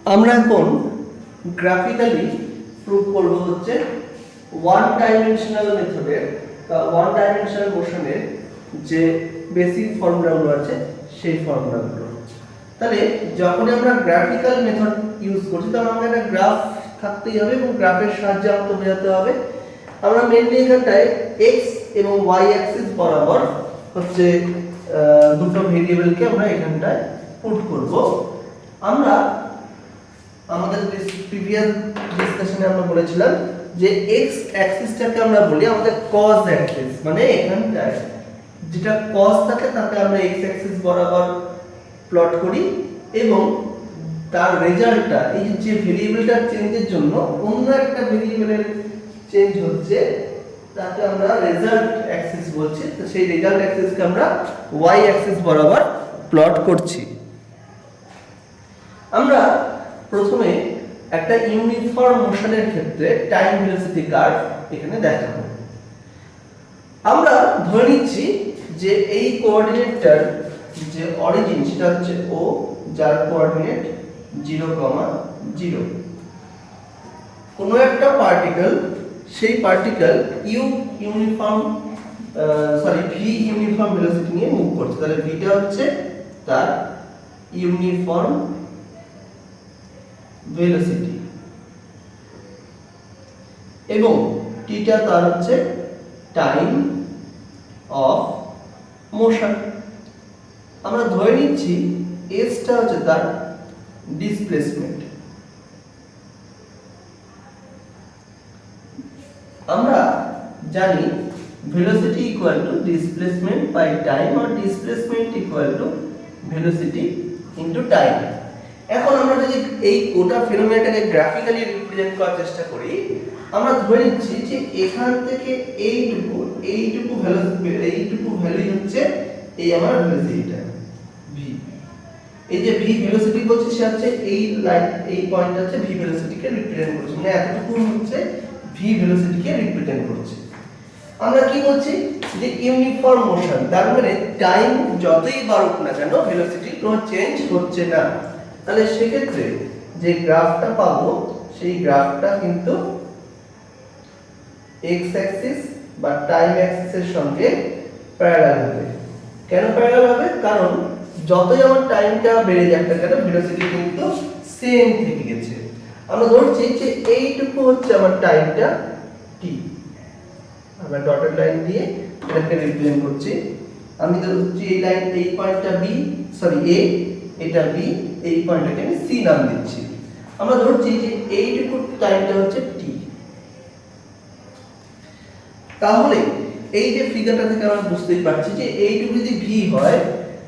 আমরা এখন graphically prove করব হচ্ছে ওয়ান ডাইমেনশনাল মেথডের বা ওয়ান ডাইমেনশনাল মোশনের যে বেসিক ফর্মুলাগুলো আছে সেই ফর্মুলাগুলো। তাহলে যখন আমরা গ্রাফিক্যাল মেথড ইউজ করছি তখন আমাদের একটা গ্রাফ থাকতেই হবে এবং গ্রাফের সাহায্যে আমাকে বোঝাতে হবে। আমরা মেনলি এখানটায় এক্স এবং ওয়াই অ্যাক্সিস বরাবর হচ্ছে দুটো ভেরিয়েবলকে আমরা এখানটায় পুট করব। আমরা আমাদের প্রিভিয়াস ডিসকাশনে আমরা বলেছিলাম যে এক্স অ্যাক্সিসটাকে আমরা বলি আমাদের কজ অ্যাক্সিস, মানে এখানটায় যেটা কজ থাকে তাকে আমরা এক্স অ্যাক্সিস বরাবর প্লট করি এবং তার রেজাল্টটা এই যে ভেরিয়েবলটার চেঞ্জের জন্য অন্য একটা ভেরিয়েবলের চেঞ্জ হচ্ছে তাকে আমরা রেজাল্ট অ্যাক্সিস বলছি। তো সেই রেজাল্ট অ্যাক্সিসকে আমরা ওয়াই অ্যাক্সিস বরাবর প্লট করছি। আমরা প্রথমে একটা ইউনিফর্ম মোশনের ক্ষেত্রে টাইম ভেলোসিটি কার্ভ এখানে দেখাবো। আমরা ধরে নিচ্ছি যে এই কোঅর্ডিনেটটার যে অরিজিন সেটা হচ্ছে ও, যার কোঅর্ডিনেট 0,0। কোনো একটা পার্টিকেল, সেই পার্টিকেল ভি ইউনিফর্ম ভেলোসিটি নিয়ে মুভ করছে। তাহলে ভিটা হচ্ছে তার ইউনিফর্ম ভেলোসিটি এবং টিটা তার হচ্ছে টাইম অফ মোশন। আমরা ধরে নিচ্ছি এসটা হচ্ছে তার ডিসপ্লেসমেন্ট। আমরা জানি velocity equal to displacement by time আর displacement equal to velocity into time. এখন আমরা যদি এই গোটা ফিনোমেনাটাকে গ্রাফিক্যালি রিপ্রেজেন্ট করার চেষ্টা করি, আমরা ধরে নিচ্ছি যে এখান থেকে এইটুকু ভ্যালু হচ্ছে এই আমার ভেলোসিটিটা ভি। এই যে ভি ভেলোসিটি বলছি সে হচ্ছে এই লাইন, এই পয়েন্ট হচ্ছে ভি ভেলোসিটিকে রিপ্রেজেন্ট করছে, মানে এতটুকু হচ্ছে ভি ভেলোসিটিকে রিপ্রেজেন্ট করছে। আমরা কি বলছি যে ইউনিফর্ম মোশন, তার মানে টাইম যতই বাড়ুক না কেন ভেলোসিটি কোনো চেঞ্জ হচ্ছে না। তাহলে সেক্ষেত্রে যে গ্রাফটা পাবো সেই গ্রাফটা কিন্তু এক্স অ্যাক্সিস বা টাইম অ্যাক্সিসের সঙ্গে প্যারালাল হবে। কেন প্যারালাল হবে? কারণ যতই আমার টাইমটা বেড়ে যাক না কেন ভেলোসিটি কিন্তু সেম থেকে গেছে। আমরা ধরছি যে এইটুকু হচ্ছে আমার টাইমটা টি, আমরা ডটেড লাইন দিয়ে এটাকে রিপ্রেজেন্ট করছি। আমি ধরছি এই লাইন, এই পয়েন্টটা বি, এ, এটা বি, এই পয়েন্টটাকে আমি সি নাম দিচ্ছি। আমরা ধরছি যে এইটুকু টাইমটা হচ্ছে টি। তাহলে এই যে ফিগারটা থেকে আমরা বুঝতেই পারছি যে এইটুকু যদি ভি হয়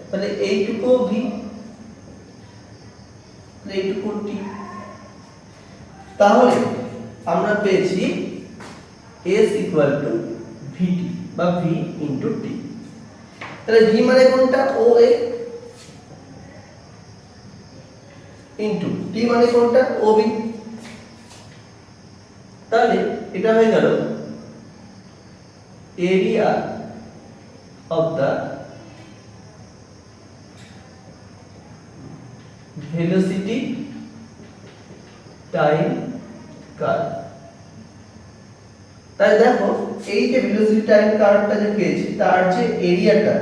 তাহলে এইটুকু ভি, এইটুকু টি। তাহলে আমরা পেয়েছি s ইকুয়াল টু ভিটি বা ভি ইনটু টি। তাহলে ভি মানে কোনটা? ও এ, ইনটু টি মানে কোনটা? O B. তাহলে এটা হয়ে গেল area of the velocity time curve. তাই দেখো এই যে ভেলোসিটি টাইম কার্ভটা যে পেয়েছি তার যে এরিয়াটা,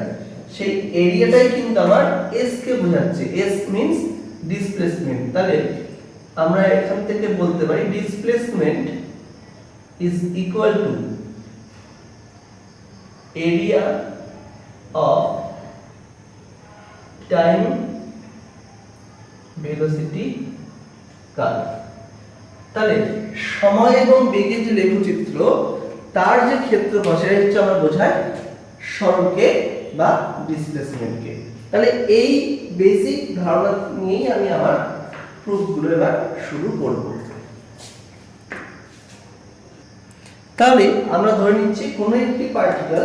সেই এরিয়াটাই কিন্তু আমার s কে বোঝাচ্ছে। s means displacement. তাহলে আমরা এখান থেকে বলতে পারি displacement is equal to area of time velocity curve. তাহলে সময় এবং বেগের যে লেখচিত্র তার যে ক্ষেত্রফল সেটা হচ্ছে আমরা বোঝাই সরণকে বা ডিসপ্লেসমেন্টকে। তাহলে এই বেসিক ধারণা নিয়েই আমি আমার প্রুফগুলো এবার শুরু করব। তাহলে আমরা ধরে নিচ্ছি কোনো একটি পার্টিকেল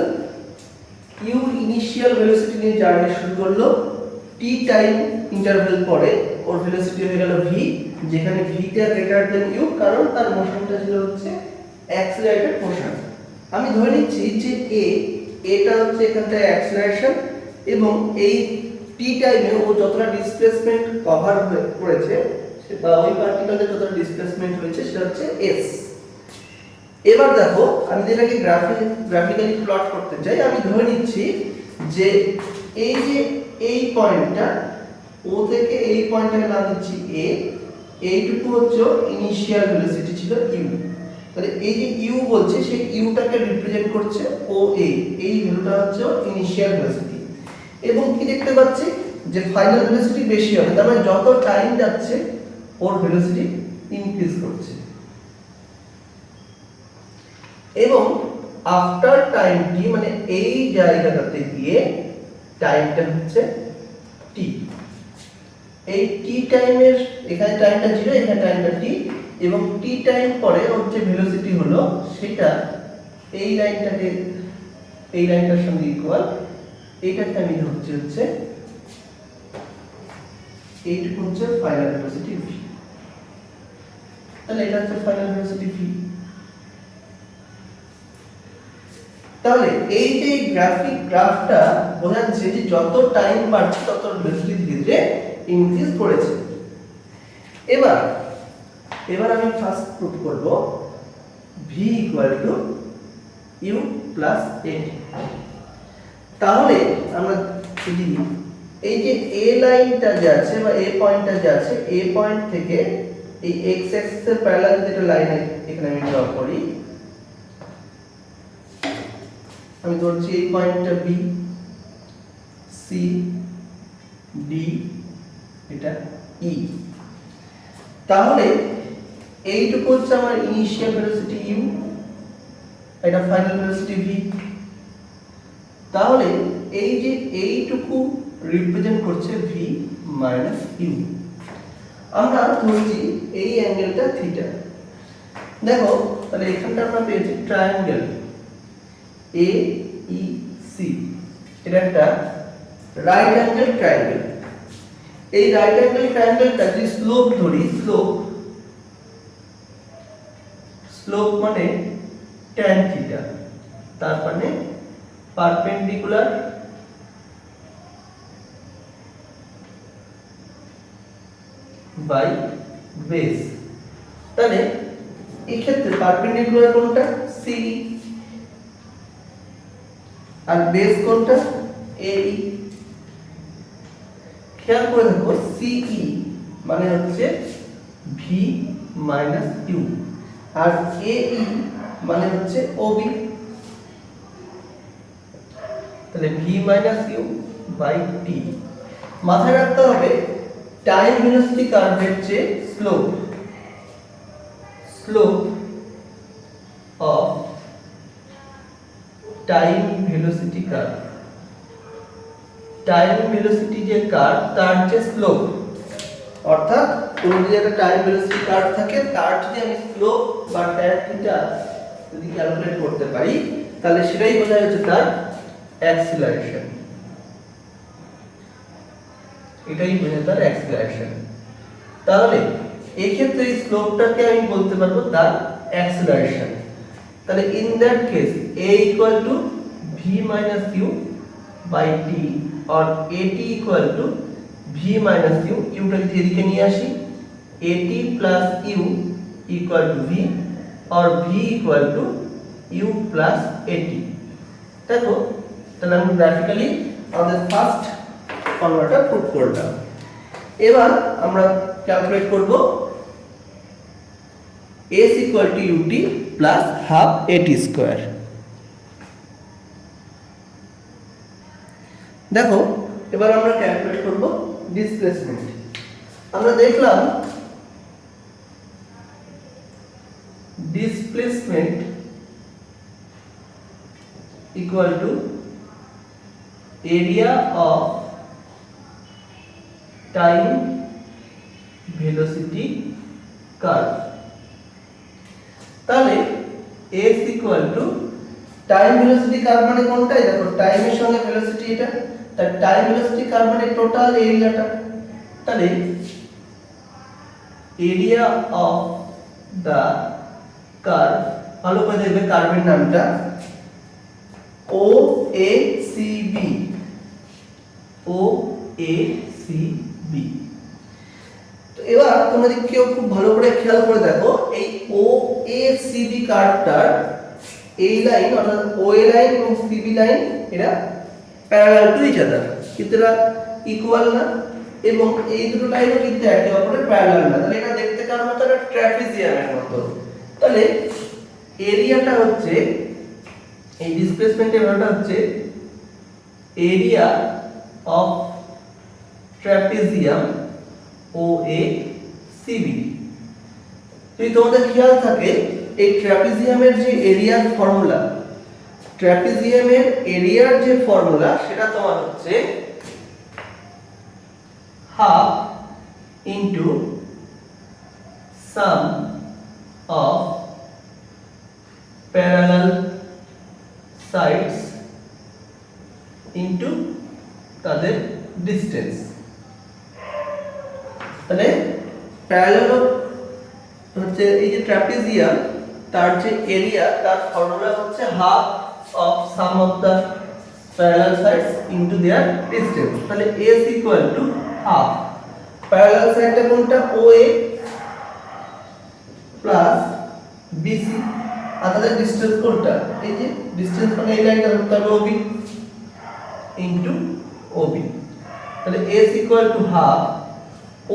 ইউ ইনিশিয়াল ভেলোসিটি নিয়ে জার্নি শুরু করলো, টি টাইম ইন্টারভ্যাল পরে ওর ভেলোসিটি হয়ে গেল ভি, যেখানে ভিটা গ্রেটার দেন ইউ, কারণ তার মোশনটা ছিল হচ্ছে অ্যাক্সিলারেটেড মোশন। আমি ধরে নিচ্ছি যে এটা হচ্ছে এখানটা অ্যাক্সিলারেশন এবং এই টি টাইমে ও যতটা ডিসপ্লেসমেন্ট কভার করেছে বা ওই পার্টিকেলের যত ডিসপ্লেসমেন্ট হয়েছে সেটা হচ্ছে s। এবার দেখো আমি যেটাকে গ্রাফিক্যালি প্লট করতে চাই, আমি ধরে নিচ্ছি যে এই পয়েন্টটা ও থেকে এই পয়েন্টটাকে নাম দিচ্ছি a, এইটুকু হচ্ছে ইনিশিয়াল ভেলোসিটি ছিল u। তাহলে এই যে u বলছে সেই ইউটাকে রিপ্রেজেন্ট করছে ও এই ভ্যালুটা হচ্ছে ইনিশিয়াল ভেলোসিটি। এবং কি দেখতে পাচ্ছি যে ফাইনাল ভেলোসিটি বেশি হবে, তার মানে যত টাইম যাচ্ছে ওর ভেলোসিটি ইনক্রিজ করছে। এবং আফটার টাইম টি মানে এই জায়গাটাতে গিয়ে টাইমটা হচ্ছে t। এই t টাইমের এখানে টাইমটা 0, এখানে টাইমটা t, এবং t টাইম পরে ওর যে ভেলোসিটি হলো সেটা এই লাইনটার সঙ্গে ইকুয়াল। এইটাকে আমি ধরছি হচ্ছে এইটুকু হচ্ছে ফাইনাল ভেলোসিটি v। তাহলে এটা হচ্ছে ফাইনাল ভেলোসিটি v। তাহলে এই যে গ্রাফটা বোঝাচ্ছে যে যত টাইম বাড়ছে তত ভেলোসিটি ধীরে ধীরে ইনক্রিজ করেছে। এবার আমি ফার্স্ট প্রুফ করব v u প্লাস at। তাহলে আমরা যদি এই যে a লাইনটা যে আছে বা a পয়েন্টটা যে আছে, a পয়েন্ট থেকে এই x অ্যাক্সিস এর প্যারালাল যেটা লাইন এখানে আমি ড্র করি, আমি ধরছি এই পয়েন্টটা b, c, d, এটা e। তাহলে এইটুকু হচ্ছে আমার ইনিশিয়াল ভেলোসিটি u, এটা ফাইনাল ভেলোসিটি v। তাহলে এই যে এইটুকু রিপ্রেজেন্ট করছে v মাইনাস u। আমরা ধরছি এই অ্যাঙ্গেলটা থিটা। দেখো তাহলে এখানটা আমরা পেয়েছি ট্রায়াঙ্গেল AEC, এটা একটা রাইট অ্যাঙ্গেল ট্রায়াঙ্গেল। এই রাইট অ্যাঙ্গেল ট্রায়াঙ্গেলটা যদি স্লোপ ধরি, স্লোপ মানে tan থিটা, তার মানে পারপেন্ডিকুলার বাই বেস। তাহলে এই ক্ষেত্রে পারপেন্ডিকুলার কোনটা? CE, আর বেস কোনটা? AE। খেয়াল করে দেখো CE মানে হচ্ছে v মাইনাস u, আর AE মানে হচ্ছে OB। তাহলে v minus u by t। মাথায় রাখতে হবে টাইম ভেলোসিটি কার্ভের যে slope of time velocity curve, time velocity যে কার্ভ তার যে স্লোপ, অর্থাৎ কোনো যদি একটা টাইম ভেলোসিটি কার্ভ থাকে তার যদি আমি স্লোপ বা tan থিটা যদি ক্যালকুলেট করতে পারি তাহলে সেটাই বোঝায় হচ্ছে তার অ্যাক্সিলারেশন। এটাই বোঝায় তার অ্যাক্সিলারেশন। তাহলে এই ক্ষেত্রে এই স্লোপটাকে আমি বলতে পারবো তার অ্যাক্সিলারেশন। তাহলে in that case a equal to v minus u by t or at equal to v minus u, u টা যদি এদিকে নিয়ে আসি, at plus u equal to v or v equal to u plus at। দেখো তাহলে আমি graphically আমাদের first ফর্মুলাটা প্রুভ করলাম। এবার আমরা ক্যালকুলেট করব s equal to ut plus half at square। দেখো এবার আমরা ক্যালকুলেট করব ডিসপ্লেসমেন্ট। আমরা দেখলাম displacement equal to area of time velocity curve। তাহলে s equal to time velocity curve মানে কোনটা? দেখো টাইমের সঙ্গে ভেলোসিটি এটা, তার টাইম ভেলোসিটি কার্ভ মানে টোটাল এরিয়াটা। তাহলে এরিয়া অফ দা কার্ভ, ভালো করে দেখবে কার্ভের নামটা OACB, OACB। তো এবার তোমরা যদি কেউ খুব ভালো করে খেয়াল করে দেখো, এই ও এ সিবি কার্ভটার এই লাইন অর্থাৎ ও এ লাইন এবং সিবি লাইন এরা প্যারালাল টু ইচ আদার, কিন্তু এরা ইকুয়াল না, এবং এই দুটো লাইনও কিন্তু একে অপরের প্যারালাল না। তাহলে এটা দেখতে কার মতো? একটা ট্রাপিজিয়ামের মতো। তাহলে এরিয়াটা হচ্ছে, এই ডিসপ্লেসমেন্টের মানটা হচ্ছে area of trapezium O A C B. যদি তোমাদের খেয়াল থাকে, এই ট্রাপিজিয়ামের যে এরিয়ার ফর্মুলা, ট্রাপিজিয়ামের এরিয়ার যে ফর্মুলা সেটা তোমার হচ্ছে half into sum of parallel sides into তাদের ডিসটেন্স। তাহলে প্যারালাল হচ্ছে এই যে ট্রাপিজিয়াম, তার যে এরিয়া তার ফর্মুলা হচ্ছে half of sum of the parallel sides into their distance. তাহলে a is equal to half, parallel সাইডটা কোনটা? OA প্লাস BC, আর তাদের ডিসটেন্স কোনটা? এই যে ডিসটেন্স মানে এই লাইনটা হচ্ছে OB ইনটু OB। তাহলে a is equal to half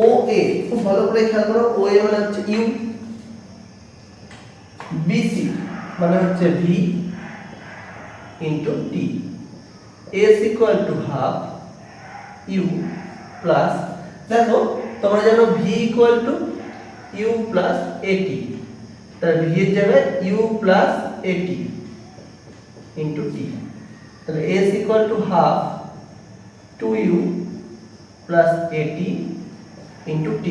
OA, খুব ভালো করে খেয়াল করো, OA মানে হচ্ছে U, BC মানে হচ্ছে V into T। A is equal to half U plus, দেখো তোমরা জানো V equal to U plus AT, তাহলে V এর জায়গায় U plus AT into T। তাহলে A is equal to half 2U plus AT into T।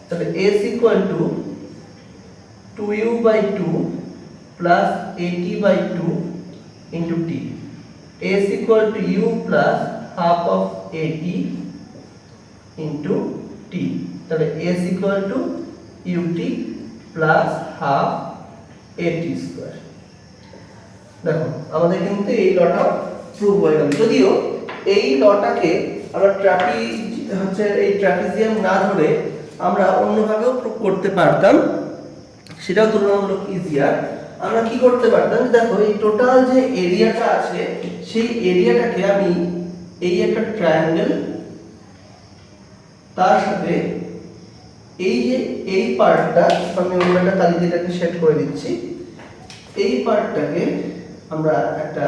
তাহলে A is equal to 2U by 2 plus AT by 2 into T। A is equal to U plus half of AT into T। তাহলে A is equal to UT plus half AT square। দেখো আমাদের কিন্তু এই লটা prove হয়ে গেল। যদিও এই লটাকে আমরা এই ট্রাপিজিয়াম না ধরে আমরা অন্যভাবেও প্রুভ করতে পারতাম, সেটাও তুলনামূলক ইজিয়ার। আমরা কি করতে পারতাম? দেখো এই টোটাল যে এরিয়াটা আছে, সেই এরিয়াটাকে আমি এই একটা ট্রায়াঙ্গেল, তার সাথে এই যে এই পার্টটা, আমি অন্য একটা তালি দিয়ে এটাকে সেট করে দিচ্ছি, এই পার্টটাকে আমরা একটা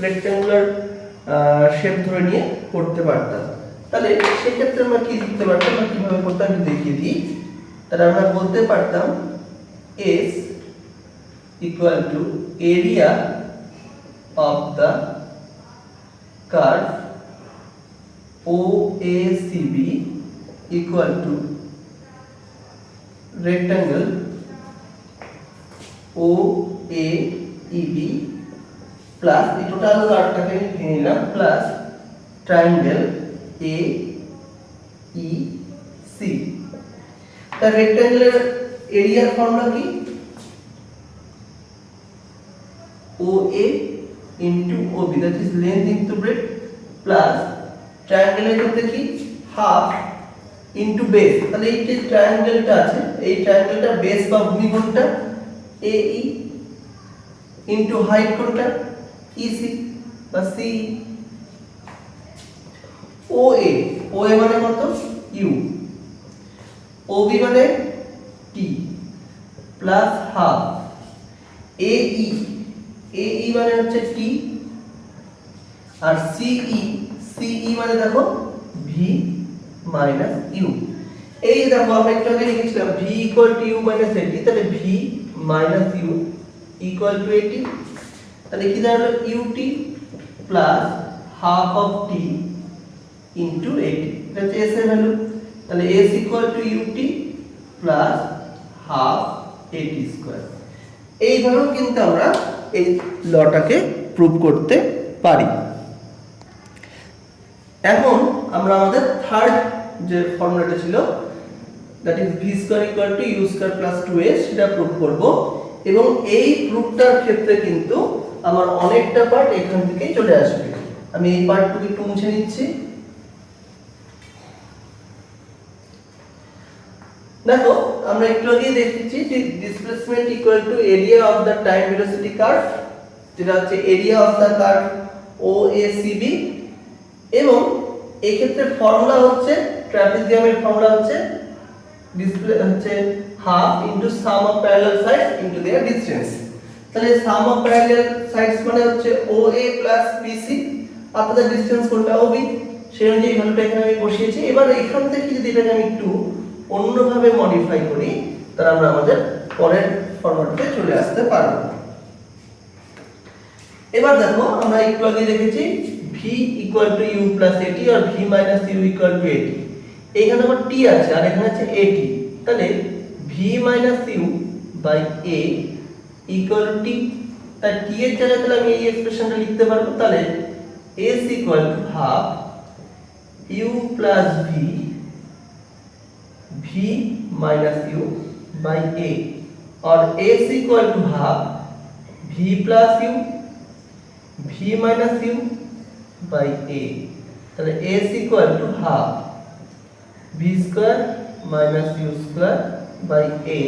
রেক্ট্যাঙ্গুলার শেপ ধরে নিয়ে করতে পারতাম। তাহলে সেক্ষেত্রে আমরা কি লিখতে পারতাম বা কিভাবে করতে আমি দেখিয়ে দিই। তাহলে আমরা বলতে পারতাম S equal to area of the curve OACB equal to rectangle OAEB plus এই টোটাল কার্ভটাকে ভেঙে নিলাম প্লাস ট্রায়াঙ্গেল AEC। তার রেক্ট্যাঙ্গুলার এরিয়ার ফর্মুলা কি? OA into OB, that is length into breadth, plus ট্রায়াঙ্গেলের ক্ষেত্রে কি? Half into base. তাহলে এই যে ট্রায়াঙ্গেলটা আছে, এই ট্রায়াঙ্গেলটা বেস বা ভূমি কোনটা? AE ইনটু হাইট কোনটা? EC বা CE। OA, OA মানে কত? U, OB মানে T plus half AE, AE মানে হচ্ছে T, আর CE মানে দেখো V minus U। এই দেখো আমরা একটু আগে লিখেছিলাম V equal to U minus AT, তাহলে V minus U equal to AT। তাহলে কি দাঁড়ালো? UT plus half of T into AT, এটা হচ্ছে S এর ভ্যালু। তাহলে S equal to UT plus half AT square। এইভাবেও কিন্তু আমরা এই লটাকে প্রুভ করতে পারি। এখন আমরা আমাদের থার্ড যে ফর্মুলাটা ছিল, that is V square equal to U square plus 2a, সেটা প্রুভ করব। এবং এই প্রুফটার ক্ষেত্রে কিন্তু আমার অনেকটা পার্ট এখান থেকেই চলে আসবে। আমি এই পার্টটুকু একটু মুছে নিচ্ছি। দেখো আমরা একটু আগে দেখেছি যে displacement equal to area of the time velocity curve, যেটা হচ্ছে area of the curve OACB, এবং এই ক্ষেত্রে ফর্মুলা হচ্ছে ট্রাপিজিয়ামের ফর্মুলা হচ্ছে ডিসপ্লে হচ্ছে half into sum of parallel sides into their distance. তাহলে সাম অফ প্যারালাল সাইডস মানে হচ্ছে OA প্লাস BC, আপনাদের ডিসটেন্স কোনটা OB, সেই অনুযায়ী ভ্যালুটা এখানে আমি বসিয়েছি। এবার এখান থেকে যদি এটাকে আমি একটু অন্যভাবে মডিফাই করি তাহলে আমরা আমাদের পরের ফরম্যাটে চলে আসতে পারব। এবার দেখো আমরা একটু আগে দেখেছি v equal to u plus at আর v minus u equal to at, এখানে আবার t আছে আর এখানে আছে at, তাহলে v minus u by a equal to t, তাই t এর জায়গায় তাহলে আমি এই এক্সপ্রেশনটা লিখতে পারবো। তাহলে s equal to half u plus v minus u by a, और s equal to half v plus u v minus u by a, তাহলে s equal to half v square minus u square by a।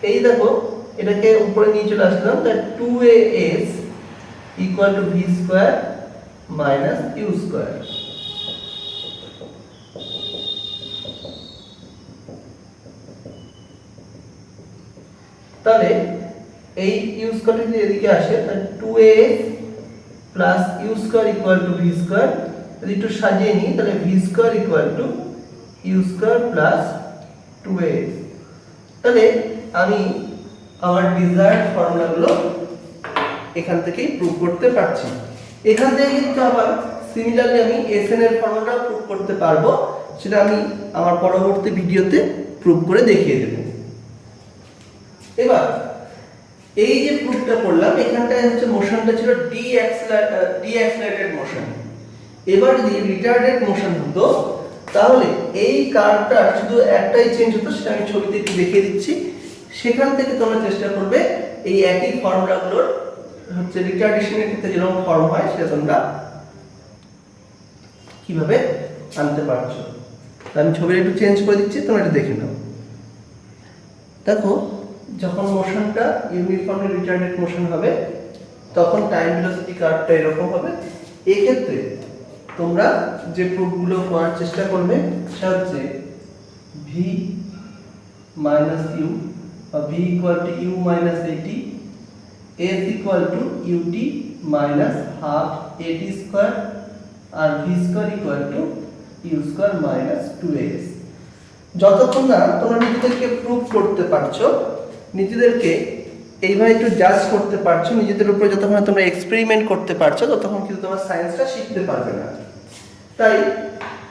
এই দেখো এটাকে উপরে নিয়ে চলে আসলাম, তাহলে 2as equal to v square minus u square। তাহলে এই u স্কয়ার যদি এদিকে আসে তাহলে 2as plus u square equal two v square, যদি একটু সাজিয়ে নিই তাহলে v square equal to u square plus 2as। তাহলে আমি আমার ডিজায়ার্ড ফর্মুলাগুলো এখান থেকেই প্রুভ করতে পারছি। এখান থেকে কিন্তু আবার সিমিলারলি আমি SN এর ফর্মুলাটা প্রুভ করতে পারবো, সেটা আমি আমার পরবর্তী ভিডিওতে প্রুভ করে দেখিয়ে দেব। এবার এই যে প্রুফটা করলাম এখানটায় হচ্ছে মোশনটা ছিল ডি অ্যাক্সিলারেটেড মোশন। এবার যদি রিটার্ডেড মোশন হতো তাহলে এই কার্ভটা শুধু একটাই চেঞ্জ হতো, সেটা আমি ছবিতে একটু দেখিয়ে দিচ্ছি। সেখান থেকে তোমরা চেষ্টা করবে এই একই ফর্মুলাগুলোর হচ্ছে রিটার্ডেশনের ক্ষেত্রে যেরকম ফর্ম হয় সেটা তোমরা কিভাবে আনতে পারছো। আমি ছবিটা একটু চেঞ্জ করে দিচ্ছি, তোমরা একটু দেখে নাও। দেখো যখন মোশনটা ইউনিফর্মলি রিটার্ডেড মোশন হবে তখন টাইম ভেলোসিটি কার্ভটা এরকম হবে। এই ক্ষেত্রে তোমরা যে প্রুফগুলো করার চেষ্টা করবে সেটা হচ্ছে v minus u বা v equal to u minus at, s equal to ut minus half at square R v square equal to u square minus 2as। যতক্ষণ না তোমরা নিজেদেরকে প্রুফ করতে পারছো, নিজেদেরকে এইভাবে একটু জাজ করতে পারছো, নিজেদের উপরে যতক্ষণ তোমরা এক্সপেরিমেন্ট করতে পারছো ততক্ষণ কিন্তু তোমরা সায়েন্সটা শিখতে পারবে না। তাই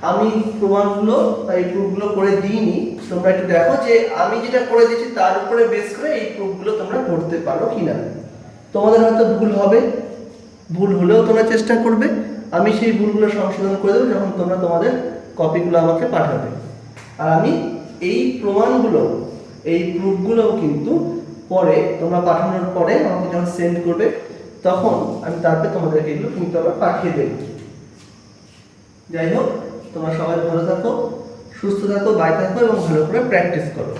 আমি প্রুফগুলো করে দিইনি, তোমরা একটু দেখো যে আমি যেটা করে দিয়েছি তার উপরে বেস করে এই প্রুফগুলো তোমরা করতে পারো কিনা। তোমাদের হয়তো ভুল হবে, ভুল হলেও তোমরা চেষ্টা করবে, আমি সেই ভুলগুলো সংশোধন করে দেবো যখন তোমরা তোমাদের কপিগুলো আমাকে পাঠাবে। আর আমি এই প্রমাণগুলো এই প্রুফগুলোও কিন্তু পরে তোমরা পাঠানোর পরে আমাকে যখন সেন্ড করবে তখন আমি তারপরে তোমাদেরকে এগুলো কিন্তু আবার পাঠিয়ে দেব। যাই হোক, তোমরা সবাই ভালো থাকো, সুস্থ থাকো, বাই থাকো এবং ভালো করে প্র্যাকটিস করো।